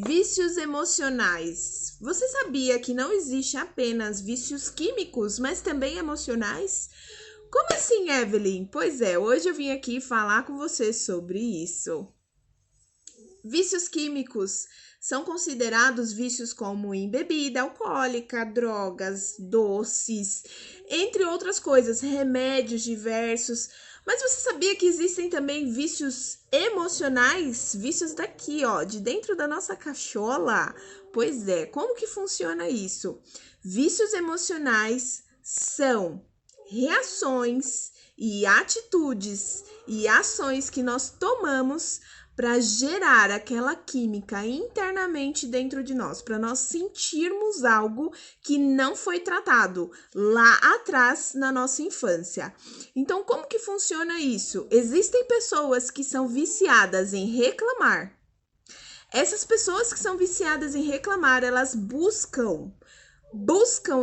vícios emocionais. Você sabia que não existe apenas vícios químicos, mas também emocionais? Como assim, Evelyn? Pois é, hoje eu vim aqui falar com você sobre isso. Vícios químicos são considerados vícios como em bebida alcoólica, drogas, doces, entre outras coisas, remédios diversos. Mas você sabia que existem também vícios emocionais? Vícios daqui, ó, de dentro da nossa cachola? Pois é, como que funciona isso? Vícios emocionais são reações e atitudes e ações que nós tomamos para gerar aquela química internamente dentro de nós, para nós sentirmos algo que não foi tratado lá atrás na nossa infância. Então, como que funciona isso? Existem pessoas que são viciadas em reclamar. Essas pessoas que são viciadas em reclamar, elas buscam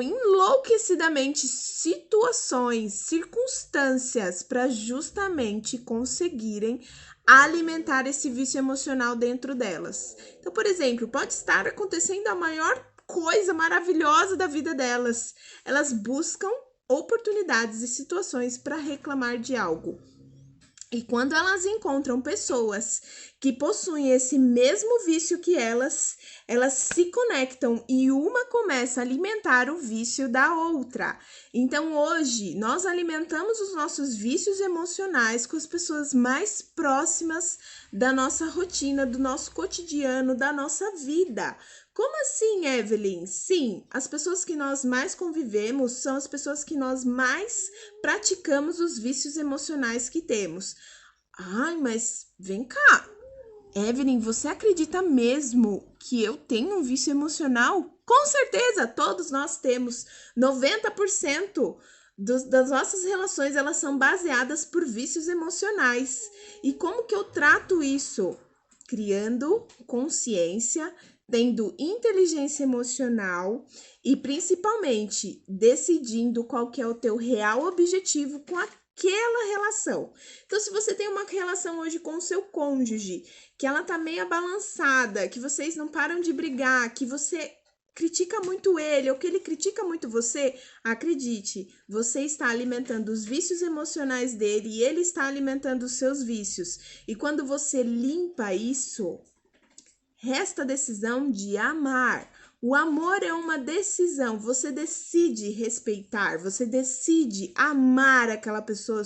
enlouquecidamente situações, circunstâncias para justamente conseguirem alimentar esse vício emocional dentro delas. Então, por exemplo, pode estar acontecendo a maior coisa maravilhosa da vida delas. Elas buscam oportunidades e situações para reclamar de algo. E quando elas encontram pessoas que possuem esse mesmo vício que elas se conectam e uma começa a alimentar o vício da outra. Então, hoje, nós alimentamos os nossos vícios emocionais com as pessoas mais próximas da nossa rotina, do nosso cotidiano, da nossa vida. Como assim, Evelyn? Sim, as pessoas que nós mais convivemos são as pessoas que nós mais praticamos os vícios emocionais que temos. Ai, mas vem cá. Evelyn, você acredita mesmo que eu tenho um vício emocional? Com certeza, todos nós temos. 90% das nossas relações, elas são baseadas por vícios emocionais. E como que eu trato isso? Criando consciência, tendo inteligência emocional e principalmente decidindo qual que é o teu real objetivo com aquela relação. Então, se você tem uma relação hoje com o seu cônjuge, que ela tá meio balançada, que vocês não param de brigar, que você critica muito ele ou que ele critica muito você, acredite, você está alimentando os vícios emocionais dele e ele está alimentando os seus vícios. E quando você limpa isso, resta a decisão de amar. O amor é uma decisão, você decide respeitar, você decide amar aquela pessoa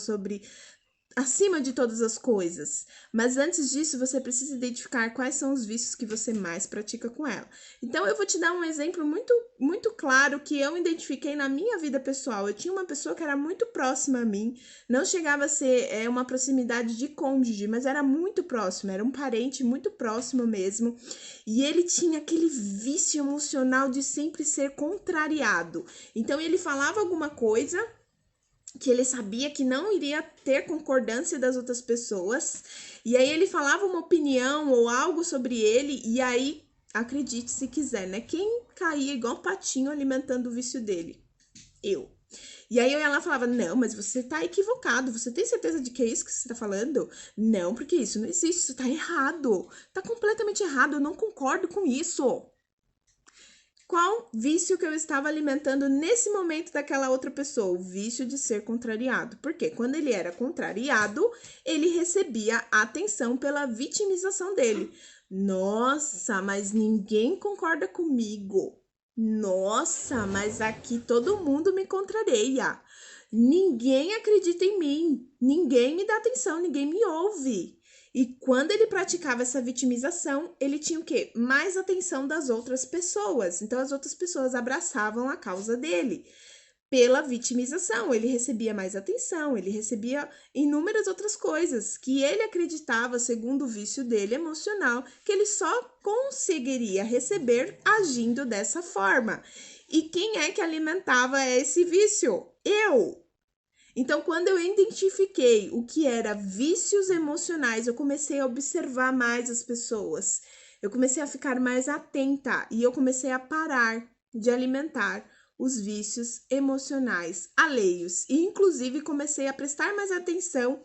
acima de todas as coisas. Mas antes disso, você precisa identificar quais são os vícios que você mais pratica com ela. Então, eu vou te dar um exemplo muito claro que eu identifiquei na minha vida pessoal. Eu tinha uma pessoa que era muito próxima a mim, não chegava a ser uma proximidade de cônjuge, mas era muito próximo, era um parente muito próximo mesmo. E ele tinha aquele vício emocional de sempre ser contrariado. Então, ele falava alguma coisa que ele sabia que não iria ter concordância das outras pessoas, e aí ele falava uma opinião ou algo sobre ele, e aí, acredite se quiser, né? Quem caía igual um patinho alimentando o vício dele? Eu. E aí eu ia lá e falava, não, mas você tá equivocado, você tem certeza de que é isso que você tá falando? Não, porque isso não existe, isso tá errado, tá completamente errado, eu não concordo com isso. Qual vício que eu estava alimentando nesse momento daquela outra pessoa? O vício de ser contrariado. Porque quando ele era contrariado, ele recebia atenção pela vitimização dele. Nossa, mas ninguém concorda comigo. Nossa, mas aqui todo mundo me contraria. Ninguém acredita em mim. Ninguém me dá atenção, ninguém me ouve. E quando ele praticava essa vitimização, ele tinha o quê? Mais atenção das outras pessoas. Então, as outras pessoas abraçavam a causa dele. Pela vitimização, ele recebia mais atenção, ele recebia inúmeras outras coisas que ele acreditava, segundo o vício dele emocional, que ele só conseguiria receber agindo dessa forma. E quem é que alimentava esse vício? Eu! Então, quando eu identifiquei o que era vícios emocionais, eu comecei a observar mais as pessoas. Eu comecei a ficar mais atenta e eu comecei a parar de alimentar os vícios emocionais alheios. E, inclusive, comecei a prestar mais atenção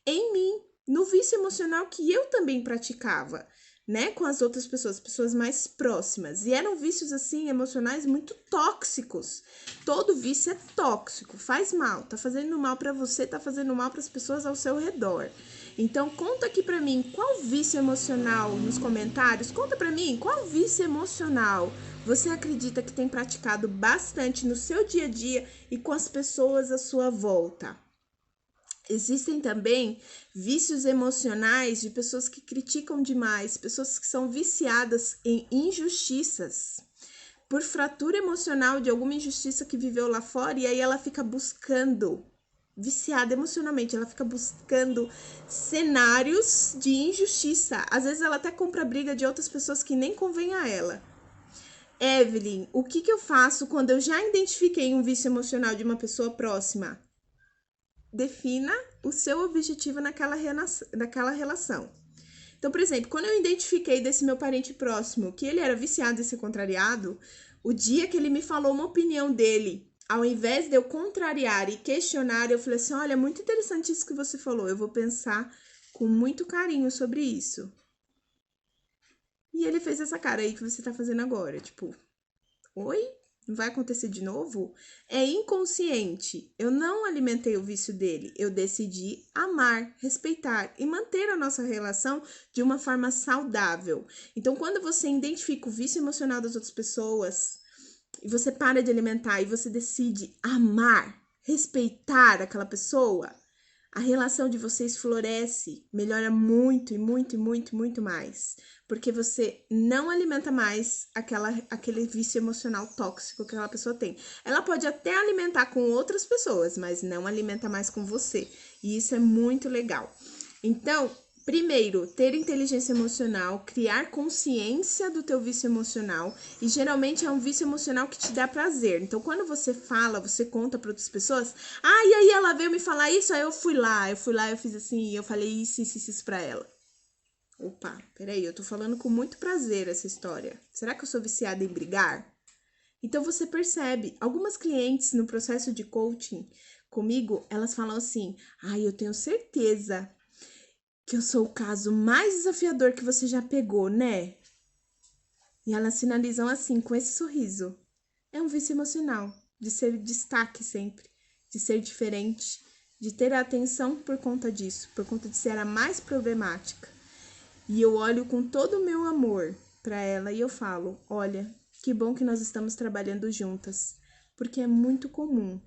em mim, no vício emocional que eu também praticava. né, com as outras pessoas mais próximas. E eram vícios, assim, emocionais muito tóxicos. Todo vício é tóxico, faz mal, tá fazendo mal pra você, tá fazendo mal pras pessoas ao seu redor. Então, conta aqui pra mim, qual vício emocional, nos comentários, conta pra mim, qual vício emocional você acredita que tem praticado bastante no seu dia a dia e com as pessoas à sua volta? Existem também vícios emocionais de pessoas que criticam demais, pessoas que são viciadas em injustiças, por fratura emocional de alguma injustiça que viveu lá fora, e aí ela fica buscando, viciada emocionalmente, ela fica buscando cenários de injustiça. Às vezes ela até compra briga de outras pessoas que nem convém a ela. Evelyn, o que eu faço quando eu já identifiquei um vício emocional de uma pessoa próxima? Defina o seu objetivo naquela relação. Então, por exemplo, quando eu identifiquei desse meu parente próximo que ele era viciado em ser contrariado, o dia que ele me falou uma opinião dele, ao invés de eu contrariar e questionar, eu falei assim, olha, muito interessante isso que você falou, eu vou pensar com muito carinho sobre isso. E ele fez essa cara aí que você tá fazendo agora, tipo, oi? Não vai acontecer de novo? É inconsciente. Eu não alimentei o vício dele. Eu decidi amar, respeitar e manter a nossa relação de uma forma saudável. Então, quando você identifica o vício emocional das outras pessoas e você para de alimentar e você decide amar, respeitar aquela pessoa, a relação de vocês floresce, melhora muito, e muito, e muito, muito mais. Porque você não alimenta mais aquele vício emocional tóxico que aquela pessoa tem. Ela pode até alimentar com outras pessoas, mas não alimenta mais com você. E isso é muito legal. Então, primeiro, ter inteligência emocional, criar consciência do teu vício emocional, e geralmente é um vício emocional que te dá prazer. Então, quando você fala, você conta para outras pessoas, e aí ela veio me falar isso, aí eu fui lá, eu fiz assim, eu falei isso pra ela. Opa, peraí, eu tô falando com muito prazer essa história. Será que eu sou viciada em brigar? Então, você percebe, algumas clientes no processo de coaching comigo, elas falam assim, eu tenho certeza que eu sou o caso mais desafiador que você já pegou, né? E elas sinalizam assim, com esse sorriso. É um vício emocional, de ser destaque sempre, de ser diferente, de ter a atenção por conta disso, por conta de ser a mais problemática. E eu olho com todo o meu amor para ela e eu falo, olha, que bom que nós estamos trabalhando juntas, porque é muito comum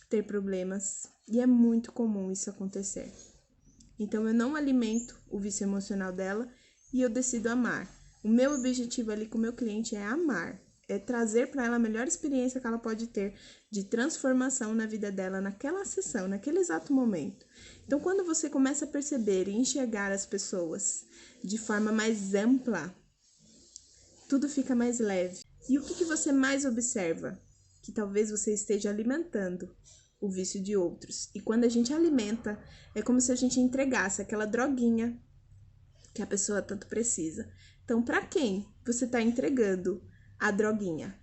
ter problemas e é muito comum isso acontecer. Então eu não alimento o vício emocional dela e eu decido amar. O meu objetivo ali com o meu cliente é amar, é trazer para ela a melhor experiência que ela pode ter de transformação na vida dela naquela sessão, naquele exato momento. Então quando você começa a perceber e enxergar as pessoas de forma mais ampla, tudo fica mais leve. E o que você mais observa? Que talvez você esteja alimentando o vício de outros. E quando a gente alimenta, é como se a gente entregasse aquela droguinha que a pessoa tanto precisa. Então, para quem você está entregando a droguinha?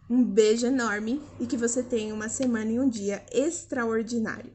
Um beijo enorme e que você tenha uma semana e um dia extraordinário.